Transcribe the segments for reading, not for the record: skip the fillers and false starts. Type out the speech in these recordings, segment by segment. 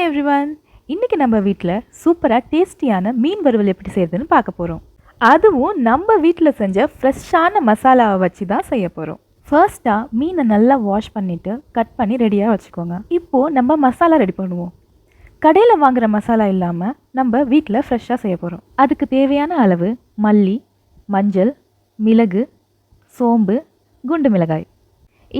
Hi everyone. இன்னைக்கு நம்ம வீட்டில் சூப்பராக டேஸ்டியான மீன் வறுவல் எப்படி செய்யறதுன்னு பார்க்க போகிறோம். அதுவும் நம்ம வீட்டில் செஞ்ச ஃப்ரெஷ்ஷான மசாலாவை வச்சு தான் செய்ய போகிறோம். ஃபர்ஸ்ட்டாக மீனை நல்லா வாஷ் பண்ணிவிட்டு கட் பண்ணி ரெடியாக வச்சுக்கோங்க. இப்போது நம்ம மசாலா ரெடி பண்ணுவோம். கடையில் வாங்குகிற மசாலா இல்லாமல் நம்ம வீட்டில் ஃப்ரெஷ்ஷாக செய்ய போகிறோம். அதுக்கு தேவையான அளவு மல்லி, மஞ்சள், மிளகு, சோம்பு, குண்டு மிளகாய்,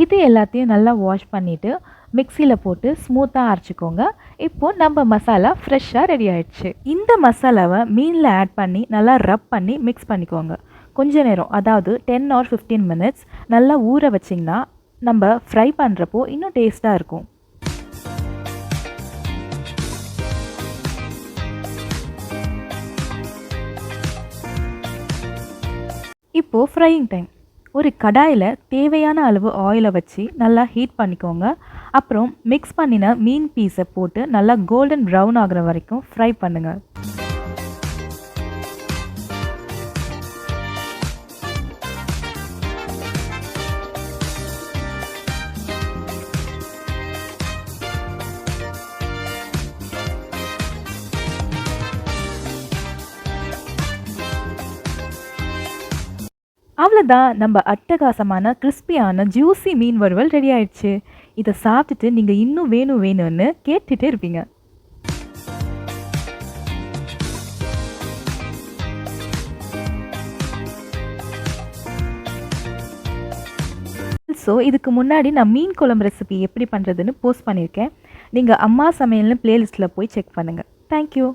இது எல்லாத்தையும் நல்லா வாஷ் பண்ணிவிட்டு மிக்சியில் போட்டு ஸ்மூத்தாக அரைச்சிக்கோங்க. இப்போது நம்ம மசாலா ஃப்ரெஷ்ஷாக ரெடி ஆகிடுச்சு. இந்த மசாலாவை மீனில் ஆட் பண்ணி நல்லா ரப் பண்ணி மிக்ஸ் பண்ணிக்கோங்க. கொஞ்ச நேரம், அதாவது 10 or 15 minutes நல்லா ஊற வச்சிங்கன்னா நம்ம ஃப்ரை பண்ணுறப்போ இன்னும் டேஸ்ட்டாக இருக்கும். இப்போது ஃப்ரையிங் டைம். ஒரு கடாயில் தேவையான அளவு ஆயிலை வச்சு நல்லா ஹீட் பண்ணிக்கோங்க. அப்புறம் மிக்ஸ் பண்ணின மீன் பீஸை போட்டு நல்லா கோல்டன் ப்ரௌன் ஆகிற வரைக்கும் ஃப்ரை பண்ணுங்கள். அவ்வளோதான், நம்ம அட்டகாசமான கிறிஸ்பியான ஜூஸி மீன் வறுவல் ரெடி ஆயிடுச்சு. இதை சாப்பிட்டுட்டு நீங்கள் இன்னும் வேணும்னு கேட்டுகிட்டே இருப்பீங்க. ஸோ இதுக்கு முன்னாடி நான் மீன் குழம்பு ரெசிபி எப்படி பண்ணுறதுன்னு போஸ்ட் பண்ணியிருக்கேன். நீங்கள் அம்மா சமையல்னு பிளேலிஸ்ட்டில் போய் செக் பண்ணுங்கள். தேங்க்யூ.